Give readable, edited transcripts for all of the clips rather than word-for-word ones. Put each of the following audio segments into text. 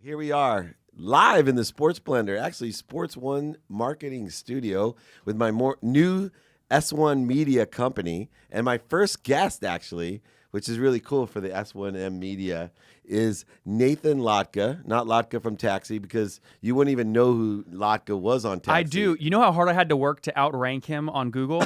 Here we are, live in the Sports Blender, actually Sports One Marketing Studio with my new S1 Media company. And my first guest, actually, which is really cool for the S1M Media, is Nathan Latka, not Latka from Taxi, because you wouldn't even know who Latka was on Taxi. I do. You know how hard I had to work to outrank him on Google?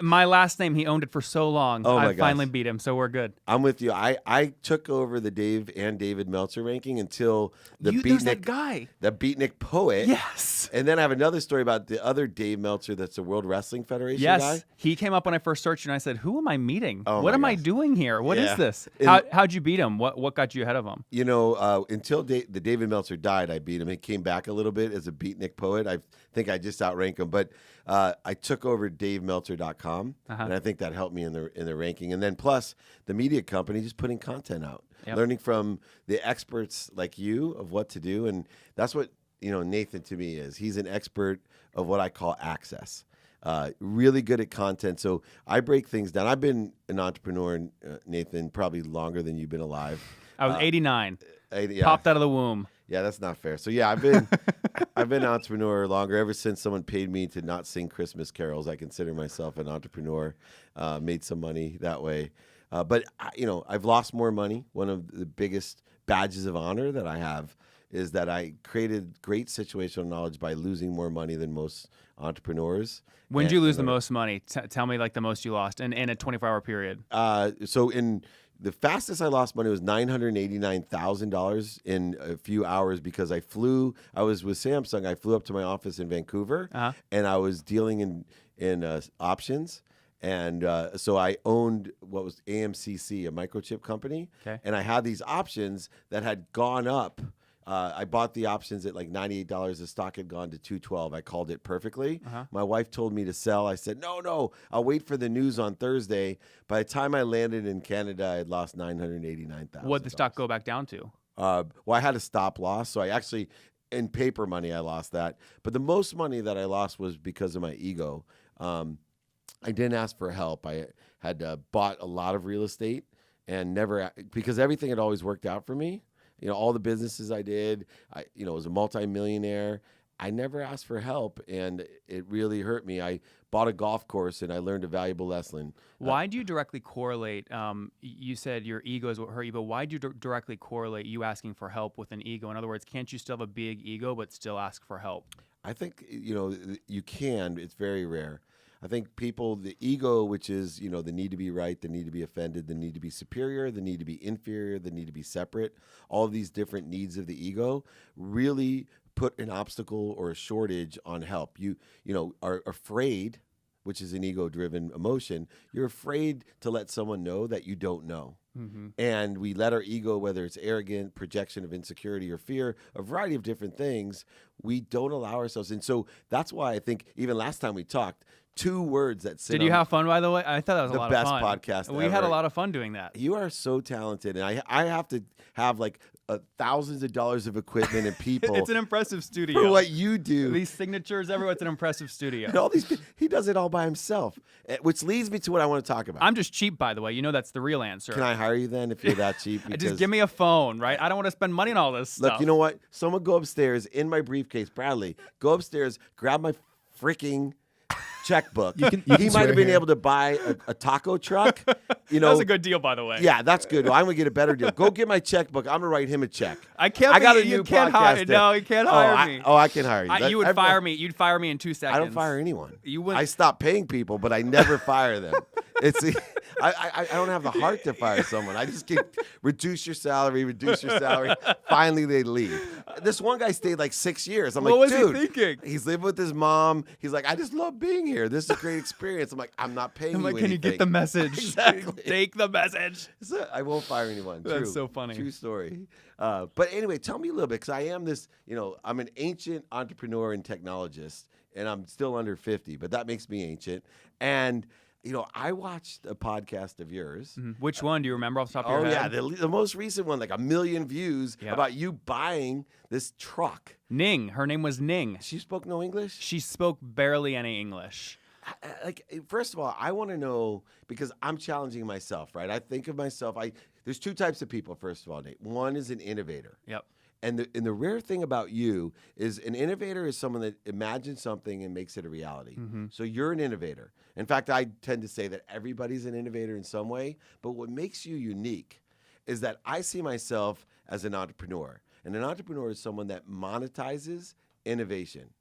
My last name, he owned it for so long. Oh my I finally beat him, so we're good. I'm with you. I took over the Dave and David Meltzer ranking until There's that guy. the Beatnik poet. Yes. And then I have another story about the other Dave Meltzer that's the World Wrestling Federation Yes. guy. He came up when I first searched and I said, who am I meeting? Oh what am my I gosh. doing here? What is this? And- How'd you beat him? What got you ahead of him? You know, until the David Meltzer died, I beat him. He came back a little bit as a beatnik poet. I think I just outranked him. But I took over DaveMeltzer.com, and I think that helped me in the ranking. And then plus, the media company just putting content out, learning from the experts like you of what to do. And that's what, Nathan to me is. He's an expert of what I call access. Really good at content. So I break things down. I've been an entrepreneur, Nathan, probably longer than you've been alive. I was 89. Yeah. Popped out of the womb. Yeah, that's not fair. So yeah, I've been an entrepreneur longer. Ever since someone paid me to not sing Christmas carols, I consider myself an entrepreneur. Made some money that way. But I've lost more money. One of the biggest badges of honor that I have is that I created great situational knowledge by losing more money than most entrepreneurs. When did you lose the most money? Tell me like the most you lost in a 24-hour period. So in the fastest I lost money was $989,000 in a few hours because I was with Samsung. I flew up to my office in Vancouver, and I was dealing in options. And so I owned what was AMCC, a microchip company. Okay. And I had these options that had gone up. I bought the options at like $98. The stock had gone to $212. I called it perfectly. My wife told me to sell. I said, no, I'll wait for the news on Thursday. By the time I landed in Canada, I had lost $989,000. What did the stock go back down to? Well, I had a stop loss. So I actually, in paper money, I lost that. But the most money that I lost was because of my ego. I didn't ask for help. I had bought a lot of real estate and because everything had always worked out for me. All the businesses I did, I was a multimillionaire. I never asked for help, and it really hurt me. I bought a golf course, and I learned a valuable lesson. Why do you directly correlate? You said your ego is what hurt you, but why do you directly correlate you asking for help with an ego? In other words, can't you still have a big ego but still ask for help? I think, you can. It's very rare. I think people, the ego, which is, the need to be right, the need to be offended, the need to be superior, the need to be inferior, the need to be separate, all of these different needs of the ego really put an obstacle or a shortage on help. You are afraid, which is an ego-driven emotion. You're afraid to let someone know that you don't know. Mm-hmm. And we let our ego, whether it's arrogant, projection of insecurity or fear, a variety of different things, we don't allow ourselves. And so that's why I think even last time we talked, 2 words that sit. Did you have fun, by the way? I thought that was a lot of fun. The best podcast We ever. had a lot of fun doing that. You are so talented, and I have to have like thousands of dollars of equipment and people. It's an impressive studio. For what you do. These signatures, everywhere. It's an impressive studio. And all these, he does it all by himself, which leads me to what I want to talk about. I'm just cheap, by the way. That's the real answer. Can I hire you then if you're that cheap? Just give me a phone, right? I don't want to spend money on all this stuff. Look, you know what? Someone go upstairs in my briefcase, Bradley. Go upstairs, grab my freaking checkbook. He might have been able to buy a taco truck. That was a good deal, by the way. Yeah, that's good. Well, I'm gonna get a better deal. Go get my checkbook. I'm gonna write him a check. I can't. You can't hire. No, you can't hire me. I can hire you. You would fire me. You'd fire me in 2 seconds. I don't fire anyone. You would. I stop paying people, but I never fire them. I don't have the heart to fire someone. I just keep reduce your salary. Finally, they leave. This one guy stayed like 6 years. I'm what like, was dude, he thinking? He's living with his mom. He's like, I just love being here. This is a great experience. I'm like, I'm not paying you anything. Can you get the message? Exactly. Take the message. So I won't fire anyone. That's so funny. True story. But anyway, tell me a little bit, because I am this, I'm an ancient entrepreneur and technologist, and I'm still under 50, but that makes me ancient. And I watched a podcast of yours. Mm-hmm. Which one? Do you remember off the top of your head? Yeah, the most recent one, like 1 million views, about you buying this truck. Ning. Her name was Ning. She spoke no English? She spoke barely any English. First of all, I want to know, because I'm challenging myself, right? I think of myself, there's 2 types of people, first of all, Nate. One is an innovator. Yep. And the rare thing about you is an innovator is someone that imagines something and makes it a reality. So you're an innovator. In fact, I tend to say that everybody's an innovator in some way. But what makes you unique is that I see myself as an entrepreneur. And an entrepreneur is someone that monetizes innovation.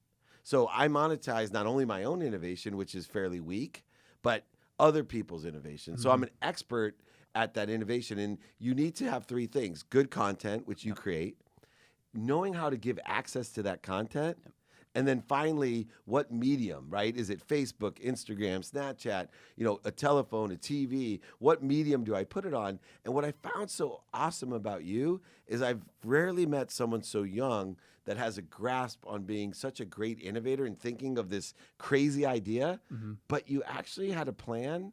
So I monetize not only my own innovation, which is fairly weak, but other people's innovation. So I'm an expert at that innovation. And you need to have three things: good content, which you create, knowing how to give access to that content, and then finally, what medium, right? Is it Facebook, Instagram, Snapchat, a telephone, a TV? What medium do I put it on? And what I found so awesome about you is I've rarely met someone so young that has a grasp on being such a great innovator and thinking of this crazy idea, but you actually had a plan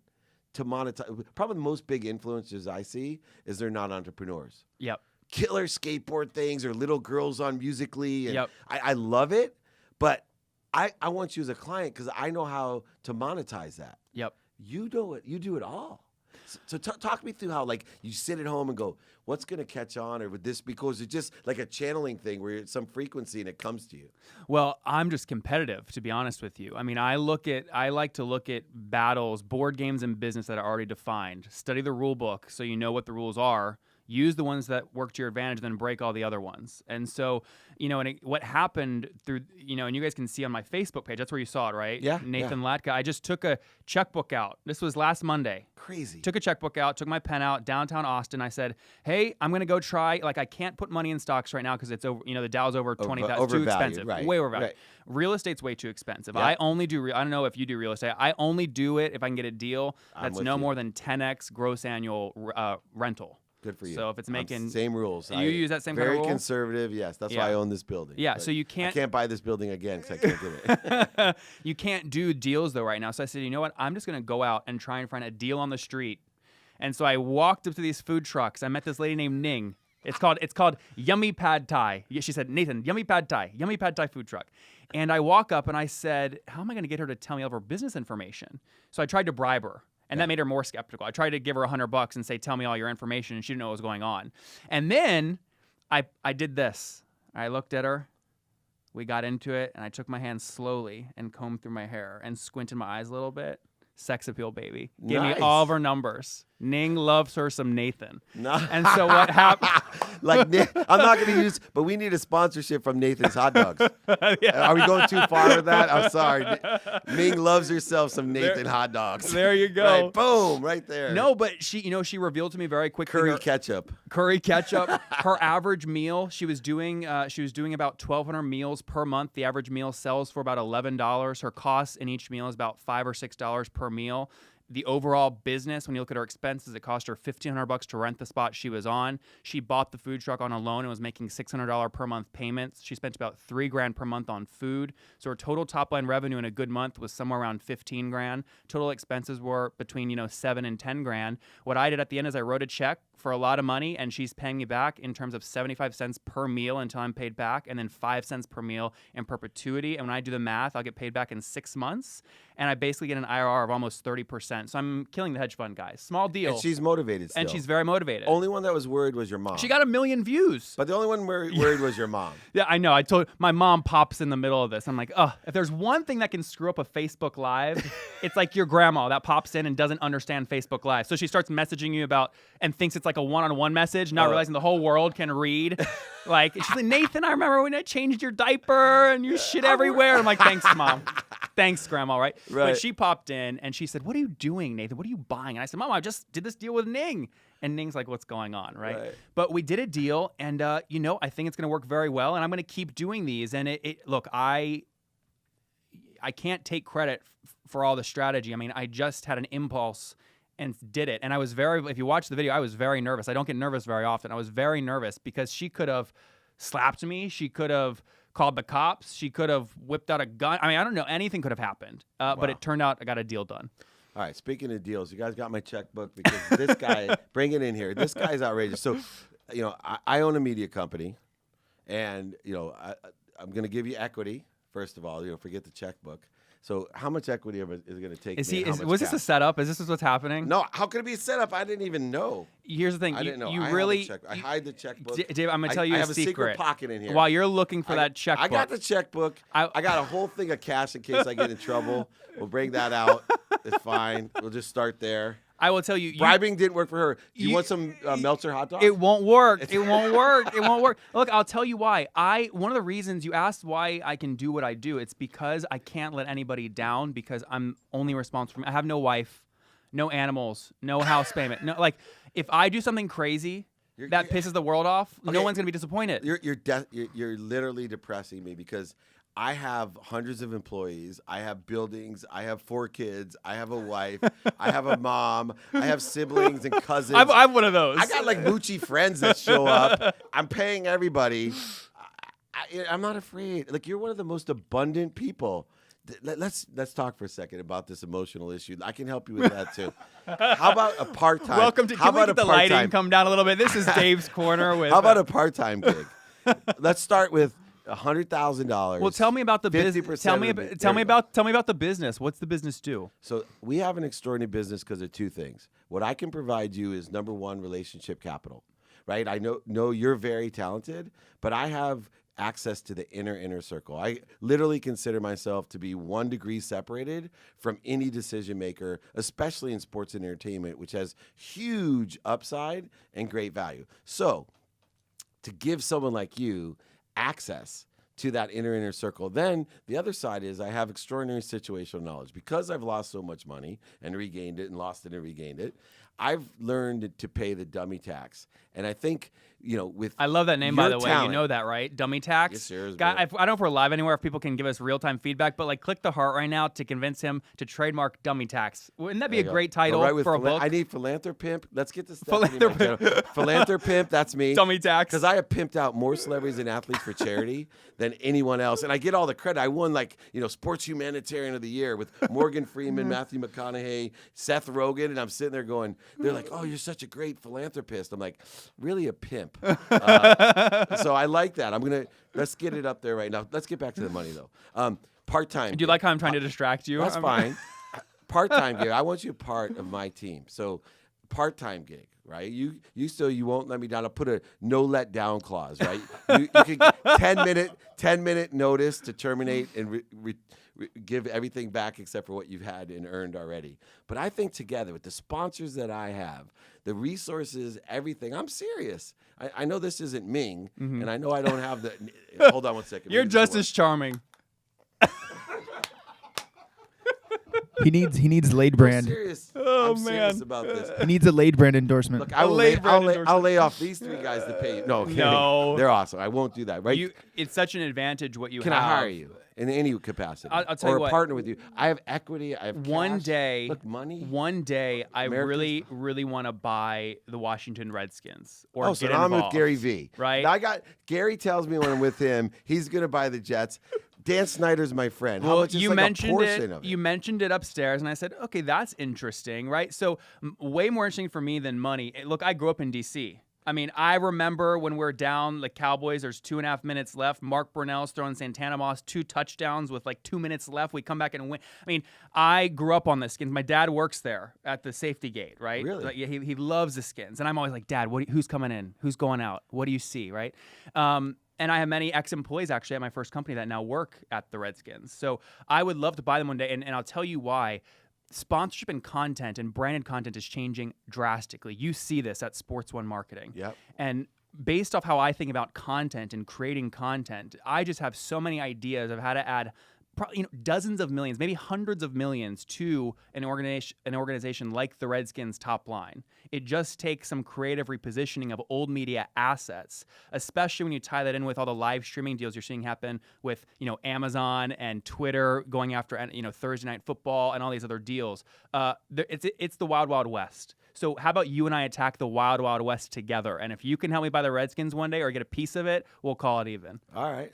to monetize. Probably the most big influencers I see is they're not entrepreneurs. Yep. Killer skateboard things or little girls on Musical.ly. And I love it, but I want you as a client because I know how to monetize that. Yep. You do it. You do it all. So talk me through how, like, you sit at home and go, what's going to catch on, or would this, because it's just like a channeling thing where it's some frequency and it comes to you. Well, I'm just competitive, to be honest with you. I mean, I like to look at battles, board games in business that are already defined. Study the rule book so you know what the rules are. Use the ones that work to your advantage, then break all the other ones. And so, what happened through, and you guys can see on my Facebook page, that's where you saw it, right? Yeah. Nathan Latka. I just took a checkbook out. This was last Monday. Crazy. Took a checkbook out, took my pen out, downtown Austin. I said, hey, I'm going to go try, I can't put money in stocks right now because it's over, the Dow's over 20,000, too expensive, right, way overvalued. Right. Real estate's way too expensive. Yep. I only do, I don't know if you do real estate. I only do it if I can get a deal that's no more than 10x gross annual rental. Good for you. So if it's making same rules, you use that same kind of rule? Very conservative. Yes, that's why I own this building. Yeah, so you can't. I can't buy this building again because I can't do it. You can't do deals though right now. So I said, you know what? I'm just gonna go out and try and find a deal on the street. And so I walked up to these food trucks. I met this lady named Ning. It's called Yummy Pad Thai. Yeah, she said, Nathan, Yummy Pad Thai food truck. And I walk up and I said, how am I gonna get her to tell me all of her business information? So I tried to bribe her. And that made her more skeptical. I tried to give her $100 and say, tell me all your information, and she didn't know what was going on. And then I did this. I looked at her. We got into it, and I took my hand slowly and combed through my hair and squinted my eyes a little bit. Sex appeal, baby. Give me all of her numbers. Ning loves her some Nathan. Nice. And so what happened? I'm not going to use, but we need a sponsorship from Nathan's Hot Dogs. Yeah. Are we going too far with that? I'm sorry. Ning loves herself some Nathan Hot Dogs. There you go. Right, boom, right there. No, but she revealed to me very quickly. Curry ketchup. Her average meal, she was doing about 1,200 meals per month. The average meal sells for about $11. Her cost in each meal is about $5 or $6 per meal. The overall business, when you look at her expenses, it cost her $1,500 to rent the spot she was on. She bought the food truck on a loan and was making $600 per month payments. She spent about $3,000 per month on food. So her total top line revenue in a good month was somewhere around $15,000. Total expenses were between $7,000 and $10,000. What I did at the end is I wrote a check for a lot of money, and she's paying me back in terms of 75 cents per meal until I'm paid back, and then 5 cents per meal in perpetuity. And when I do the math, I'll get paid back in 6 months, and I basically get an IRR of almost 30%. So I'm killing the hedge fund guys. Small deal. And she's motivated still. And she's very motivated. Only one that was worried was your mom. She got 1 million views. But the only one worried was your mom. Yeah, I know. I told my mom pops in the middle of this. I'm like, if there's one thing that can screw up a Facebook Live, it's like your grandma that pops in and doesn't understand Facebook Live. So she starts messaging you about and thinks it's like a one-on-one message, not realizing the whole world can read. She's like, Nathan, I remember when I changed your diaper and you shit everywhere. I'm like, thanks, Mom. Thanks, Grandma, right? But she popped in and she said, what are you doing, Nathan? What are you buying? And I said, Mom, I just did this deal with Ning. And Ning's like, what's going on, right? But we did a deal, and, I think it's going to work very well, and I'm going to keep doing these. And look, I can't take credit for all the strategy. I mean, I just had an impulse and did it. And I was if you watch the video, I was very nervous. I don't get nervous very often. I was very nervous because she could have slapped me. She could have called the cops. She could have whipped out a gun. I mean, I don't know. Anything could have happened. But it turned out I got a deal done. All right. Speaking of deals, you guys got my checkbook because this guy, bring it in here. This guy's outrageous. So, I own a media company, and, I'm going to give you equity, first of all. Forget the checkbook. So how much equity is it going to take? Was me? This a setup? Is this what's happening? No. How could it be a setup? I didn't even know. Here's the thing. I didn't know. You I really. I hide the checkbook. Dave, I'm gonna tell you I have a secret pocket in here. While you're looking for that checkbook, I got the checkbook. I got a whole thing of cash in case I get in trouble. We'll bring that out. It's fine. We'll just start there. I will tell you. Bribing didn't work for her. Do you want some Meltzer hot dogs? It won't work. It won't work. It won't work. Look, I'll tell you why. One of the reasons you asked why I can do what I do, it's because I can't let anybody down because I'm only responsible for me. I have no wife, no animals, no house payment. No, like if I do something crazy that pisses the world off, no one's gonna be disappointed. You're literally depressing me because I have hundreds of employees. I have buildings. I have 4 kids. I have a wife. I have a mom. I have siblings and cousins. I'm one of those. I got like moochy friends that show up. I'm paying everybody. I'm not afraid. Like you're one of the most abundant people. Let's talk for a second about this emotional issue. I can help you with that too. How about a part-time? Welcome to. Can we get the lighting come down a little bit? This is Dave's corner. With how about a part-time gig? Let's start with $100,000. Well, tell me about the business. Tell me about the business. What's the business do? So we have an extraordinary business because of 2 things. What I can provide you is number 1, relationship capital, right? I know you're very talented, but I have access to the inner circle. I literally consider myself to be 1 degree separated from any decision maker, especially in sports and entertainment, which has huge upside and great value. So to give someone like you access to that inner circle. Then the other side is I have extraordinary situational knowledge. Because I've lost so much money and regained it and lost it and regained it, I've learned to pay the dummy tax. And I think, with I love that name, by the way. Talent, you know that, right? Dummy tax. Yes, sir, I don't know if we're live anywhere, if people can give us real-time feedback, but click the heart right now to convince him to trademark dummy tax. Wouldn't that be a great title for a book? I need Philanthropimp. Let's get to Philanthropimp, that's me. Dummy tax. Because I have pimped out more celebrities and athletes for charity than anyone else. And I get all the credit. I won Sports Humanitarian of the Year with Morgan Freeman, Matthew McConaughey, Seth Rogen. And I'm sitting there going, they're like, oh, you're such a great philanthropist. I'm like, really a pimp. So I like that. Let's get it up there right now. Let's get back to the money though. Part-time. Do you like how I'm trying to distract you? That's fine. Part-time gig. I want you a part of my team. So part-time gig, right? You won't let me down. I'll put a no let down clause, right? you can 10-minute notice to terminate and give everything back except for what you've had and earned already. But I think together with the sponsors that I have, the resources, everything, I'm serious. I know this isn't Ming, and I know I don't have the. Hold on one second. You're just as charming. He needs Laid brand. I'm serious about this. He needs a Laid brand endorsement. Look, I'll lay off these 3 guys to pay you. No, they're awesome. I won't do that. Right? It's such an advantage what you have. Can I hire you in any capacity? I'll tell you what. Or partner with you. I have equity. I have cash. Money. One day, I really, really want to buy the Washington Redskins. Or so now I'm with Gary V. Right? Now Gary tells me when I'm with him, he's going to buy the Jets. Dan Snyder's my friend. How much is you mentioned a portion of it? You mentioned it upstairs, and I said, okay, that's interesting, right? So way more interesting for me than money. Look, I grew up in D.C. I mean, I remember when we're down the Cowboys, there's 2.5 minutes left. Mark Brunell's throwing Santana Moss 2 touchdowns with 2 minutes left. We come back and win. I mean, I grew up on the Skins. My dad works there at the safety gate, right? Really? He loves the Skins. And I'm always like, Dad, who's coming in? Who's going out? What do you see, right? And I have many ex-employees actually at my first company that now work at the Redskins. So I would love to buy them one day, and I'll tell you why. Sponsorship and content and branded content is changing drastically. You see this at Sports One Marketing. Yep. And based off how I think about content and creating content, I just have so many ideas of how to add dozens of millions, maybe hundreds of millions to an organization like the Redskins top line. It just takes some creative repositioning of old media assets, especially when you tie that in with all the live streaming deals you're seeing happen with, Amazon and Twitter going after, Thursday Night Football and all these other deals. It's the wild, wild west. So how about you and I attack the wild, wild west together? And if you can help me buy the Redskins one day or get a piece of it, we'll call it even. All right.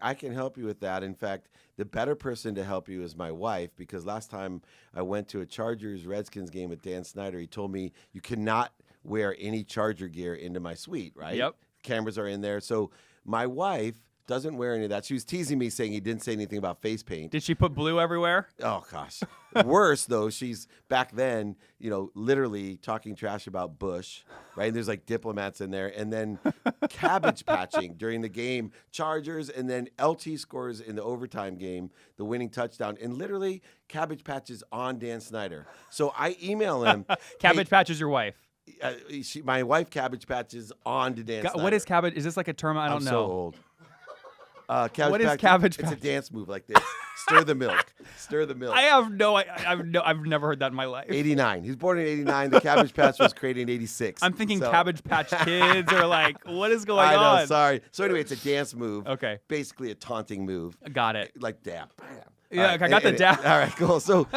I can help you with that. In fact, the better person to help you is my wife, because last time I went to a Chargers-Redskins game with Dan Snyder, he told me you cannot wear any Charger gear into my suite, right? Yep. Cameras are in there. So my wife Doesn't wear any of that. She was teasing me saying he didn't say anything about face paint. Did she put blue everywhere? Oh, gosh. Worse, though, she's back then, literally talking trash about Bush, right? And there's like diplomats in there. And then cabbage patching during the game, Chargers, and then LT scores in the overtime game, the winning touchdown. And literally cabbage patches on Dan Snyder. So I email him. Cabbage patch is your wife. My wife cabbage patches on to Dan Snyder. What is cabbage? Is this like a term? I don't know. I'm so old. What is cabbage patch? It's a dance move like this. Stir the milk. Stir the milk. I've never heard that in my life. 89. He was born in 89. The Cabbage Patch was created in 86. I'm thinking Cabbage Patch Kids or like, what is going on? I know, sorry. So anyway, it's a dance move. Okay. Basically a taunting move. Got it. Like dab. Bam. Yeah, I got the dab. All right, cool. So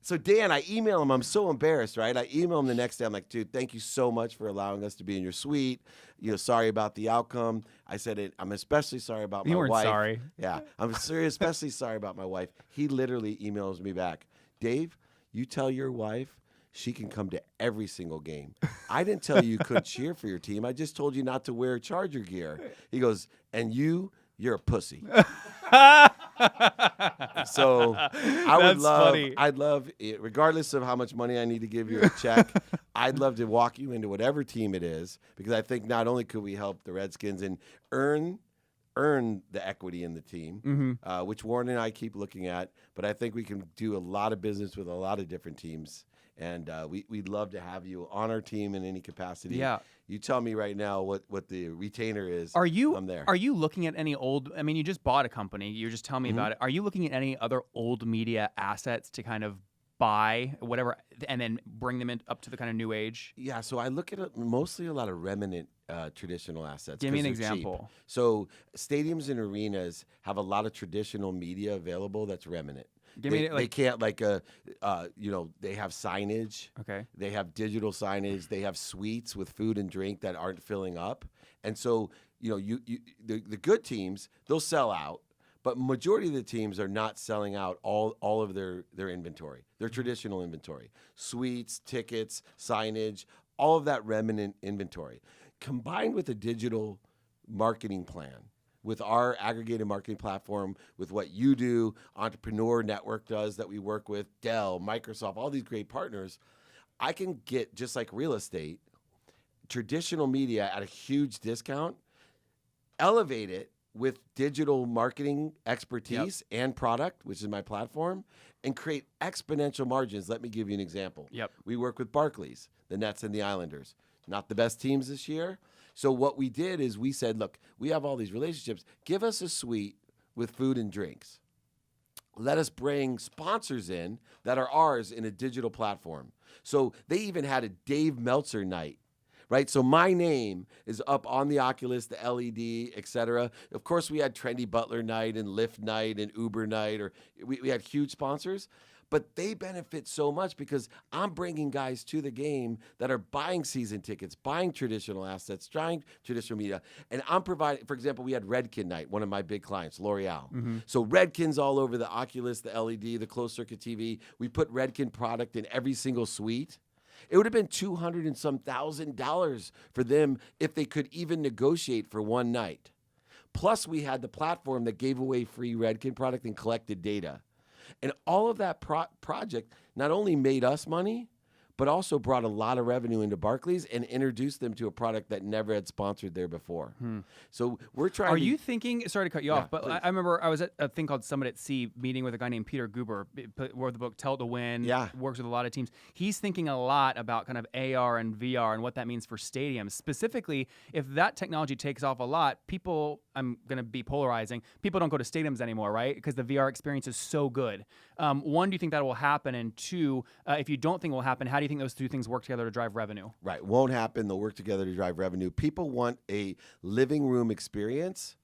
so Dan, I email him. I'm so embarrassed, right? I email him the next day. I'm like, dude, thank you so much for allowing us to be in your suite. Sorry about the outcome. I said I'm especially sorry about my wife. You weren't sorry. Yeah, I'm especially sorry about my wife. He literally emails me back, Dave, you tell your wife she can come to every single game. I didn't tell you couldn't cheer for your team. I just told you not to wear Charger gear. He goes, and you're a pussy. So I'd love, regardless of how much money I need to give you a check, I'd love to walk you into whatever team it is, because I think not only could we help the Redskins and earn the equity in the team, which Warren and I keep looking at, but I think we can do a lot of business with a lot of different teams. And we'd love to have you on our team in any capacity. Yeah. You tell me right now what the retainer is. I'm there. Are you looking at any old? I mean, you just bought a company. You just tell me about it. Are you looking at any other old media assets to kind of buy whatever and then bring them up to the kind of new age? Yeah. So I look at mostly a lot of remnant traditional assets. Give me an example. Cheap. So stadiums and arenas have a lot of traditional media available that's remnant. They can't they have signage. Okay. They have digital signage. They have suites with food and drink that aren't filling up. And so, the good teams, they'll sell out, but majority of the teams are not selling out all of their inventory, their traditional inventory, suites, tickets, signage, all of that remnant inventory, combined with a digital marketing plan. With our aggregated marketing platform, with what you do, Entrepreneur Network does that we work with, Dell, Microsoft, all these great partners, I can get, just like real estate, traditional media at a huge discount, elevate it with digital marketing expertise and product, which is my platform, and create exponential margins. Let me give you an example. Yep. We work with Barclays, the Nets and the Islanders. Not the best teams this year. So what we did is we said, look, we have all these relationships. Give us a suite with food and drinks. Let us bring sponsors in that are ours in a digital platform. So they even had a Dave Meltzer night, right? So my name is up on the Oculus, the LED, et cetera. Of course, we had Trendy Butler night and Lyft night and Uber night, or we had huge sponsors. But they benefit so much because I'm bringing guys to the game that are buying season tickets, buying traditional assets, trying traditional media. And I'm providing, for example, we had Redken night, one of my big clients, L'Oreal. So Redken's all over the Oculus, the LED, the closed circuit TV. We put Redken product in every single suite. It would have been $200 and some $1,000 for them if they could even negotiate for one night. Plus, we had the platform that gave away free Redken product and collected data. And all of that project not only made us money, but also brought a lot of revenue into Barclays and introduced them to a product that never had sponsored there before. So we're trying Are you thinking, sorry to cut you off, but please. I remember I was at a thing called Summit at Sea meeting with a guy named Peter Guber, wrote the book Tell to Win, works with a lot of teams. He's thinking a lot about kind of AR and VR and what that means for stadiums. Specifically, if that technology takes off a lot, people, I'm going to be polarizing, people don't go to stadiums anymore, right? Because the VR experience is so good. One, do you think that will happen? And two, if you don't think it will happen, how do you think those two things work together to drive revenue? Right. Won't happen. They'll work together to drive revenue. People want a living room experience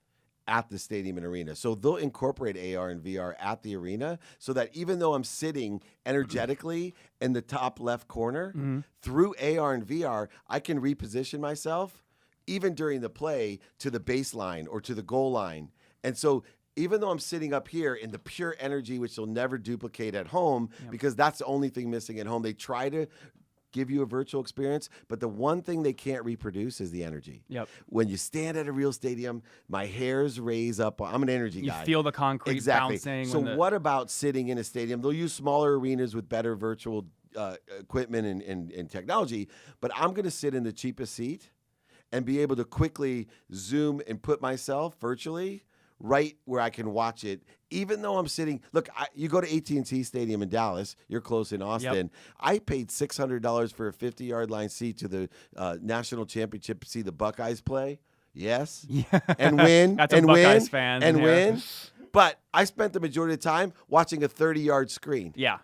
at the stadium and arena. So they'll incorporate AR and VR at the arena so that even though I'm sitting energetically in the top left corner, through AR and VR, I can reposition myself even during the play to the baseline or to the goal line. And so even though I'm sitting up here in the pure energy, which they'll never duplicate at home, because that's the only thing missing at home, they try to give you a virtual experience, but the one thing they can't reproduce is the energy. Yep. When you stand at a real stadium, my hairs raise up. I'm an energy guy. You feel the concrete bouncing. So what about sitting in a stadium? They'll use smaller arenas with better virtual equipment and technology, but I'm going to sit in the cheapest seat and be able to quickly zoom and put myself virtually right where I can watch it, even though I'm sitting. Look, you go to AT&T Stadium in Dallas. You're close in Austin. Yep. I paid $600 for a 50-yard line seat to the national championship to see the Buckeyes play. Yes, Yeah. and win, That's and what Buckeyes win, fans and in here. win. But I spent the majority of the time watching a 30-yard screen. Yeah.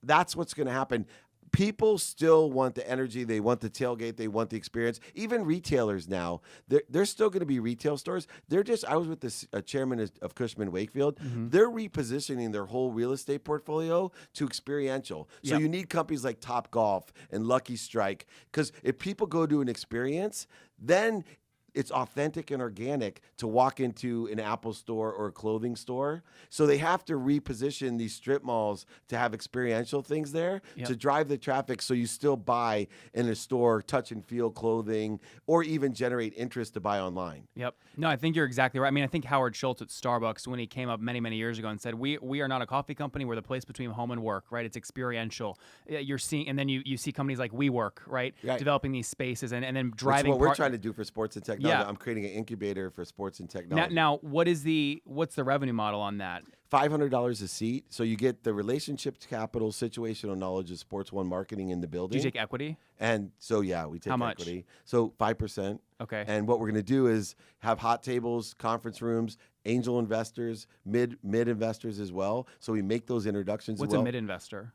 That's what's going to happen. People still want the energy. They want the tailgate. They want the experience. Even retailers now, they're still going to be retail stores. I was with the chairman of Cushman Wakefield. Mm-hmm. They're repositioning their whole real estate portfolio to experiential. So Yep. you need companies like Top Golf and Lucky Strike, because if people go to an experience, then it's authentic and organic to walk into an Apple store or a clothing store. So they have to reposition these strip malls to have experiential things there Yep. to drive the traffic, so you still buy in a store, touch and feel clothing, or even generate interest to buy online. Yep. No, I think you're exactly right. I mean, I think Howard Schultz at Starbucks, when he came up many, many years ago and said, we are not a coffee company. We're the place between home and work, right? It's experiential. You're seeing, and then you see companies like WeWork, right? Right. Developing these spaces and then Which driving. is what we're trying to do for sports and technology. Yeah. I'm creating an incubator for sports and technology. Now, what's the revenue model on that? $500 a seat, so you get the relationship capital, situational knowledge of Sports One marketing in the building. Do you take equity? And so, yeah, we take How much? equity. So 5%. Okay. And what we're going to do is have hot tables, conference rooms, angel investors, mid investors as well. So we make those introductions. What's as well. a mid investor?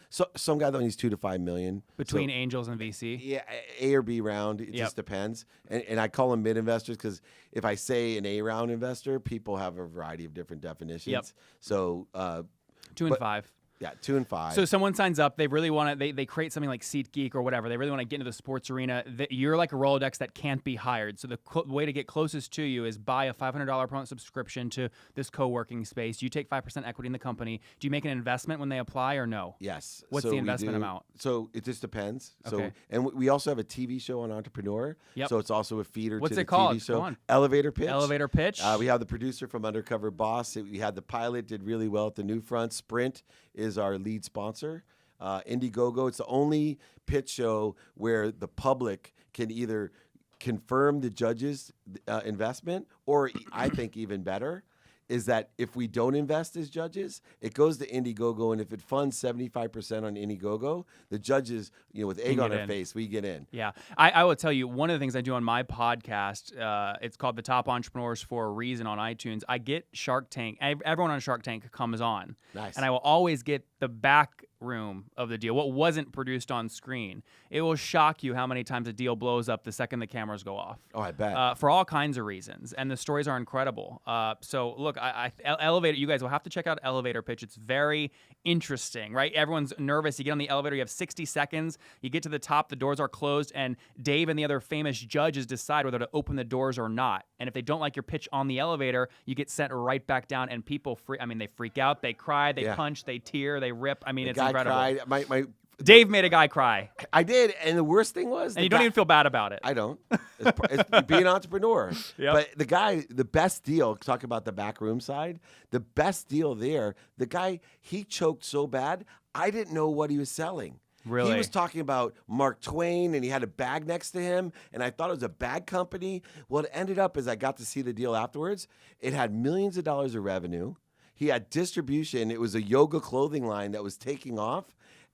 So some guy that needs $2 to $5 million Between So, angels and VC? yeah, A or B round. It Yep. just depends. And I call them mid investors because if I say an A round investor, people have a variety of different definitions. Yep. So 2 and but- 5. yeah, 2 and 5. So someone signs up, they really want to, they create something like SeatGeek or whatever. They really want to get into the sports arena. You're like a Rolodex that can't be hired. So the way to get closest to you is buy a $500 per month subscription to this co-working space. You take 5% equity in the company. Do you make an investment when they apply or no? Yes. What's So the we investment do- amount? So it just depends. So Okay. and we also have a TV show on Entrepreneur. Yep. So it's also a feeder What's to the it called? TV show. Go on. Elevator Pitch. Elevator pitch? We have the producer from Undercover Boss. We had the pilot, did really well at the New Front. Sprint is our lead sponsor. Indiegogo, it's the only pitch show where the public can either confirm the judge's investment, or I think even better, is that if we don't invest as judges, it goes to Indiegogo, and if it funds 75% on Indiegogo, the judges, with egg on get their in. face, we get in. Yeah, I will tell you, one of the things I do on my podcast, it's called The Top Entrepreneurs for a Reason on iTunes. I get Shark Tank. Everyone on Shark Tank comes on. Nice. And I will always get the back room of the deal, what wasn't produced on screen. It will shock you how many times a deal blows up the second the cameras go off. Oh, I bet. For all kinds of reasons, and the stories are incredible. So look, Elevator, you guys will have to check out Elevator Pitch. It's very interesting, right? Everyone's nervous. You get on the elevator, you have 60 seconds. You get to the top, the doors are closed, and Dave and the other famous judges decide whether to open the doors or not. And if they don't like your pitch on the elevator, you get sent right back down, and people they freak out, they cry, they Yeah. punch, they tear, they rip. I mean, The it's guy incredible. cried. Dave made a guy cry, I did, and the worst thing was, and you don't even feel bad about it. I don't. It's being an entrepreneur. Yep. But the best deal, talk about the backroom side, the best deal there, the guy, he choked so bad, I didn't know what he was selling. Really? He was talking about Mark Twain, and he had a bag next to him, and I thought it was a bag company. Well, it ended up, as I got to see the deal afterwards, it had millions of dollars of revenue. He had distribution. It was a yoga clothing line that was taking off.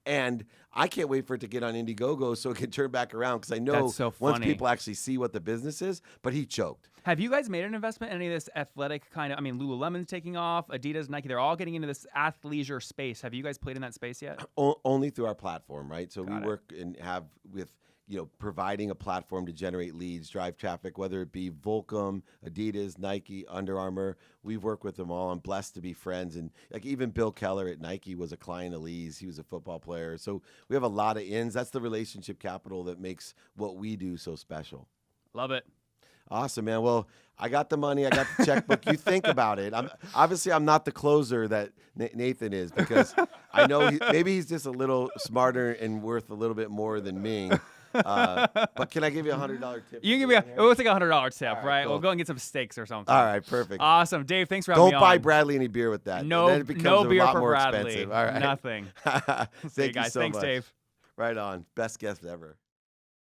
And I can't wait for it to get on Indiegogo so it can turn back around, because I know That's so once funny. people actually see what the business is, but he choked. Have you guys made an investment in any of this athletic kind of? I mean, Lululemon's taking off, Adidas, Nike, they're all getting into this athleisure space. Have you guys played in that space yet? Only through our platform, right? So Got we it. work and have with, providing a platform to generate leads, drive traffic, whether it be Volcom, Adidas, Nike, Under Armour. We've worked with them all. I'm blessed to be friends. And like even Bill Keller at Nike was a client of Leigh's. He was a football player. So we have a lot of ins. That's the relationship capital that makes what we do so special. Love it. Awesome, man. Well, I got the money. I got the checkbook. You think about it. I'm not the closer that Nathan is, because I know maybe he's just a little smarter and worth a little bit more than me. But can I give you $100 tip? You can give me we'll take a $100 tip, right, right? cool. We'll go and get some steaks or something. All right, perfect. Awesome. Dave, thanks for having me Don't buy on. Bradley any beer with that. No, Then it becomes no a beer lot for more Bradley. expensive. All right. Nothing. Thank See you you guys. so Thanks, much. Dave. Right on. Best guest ever.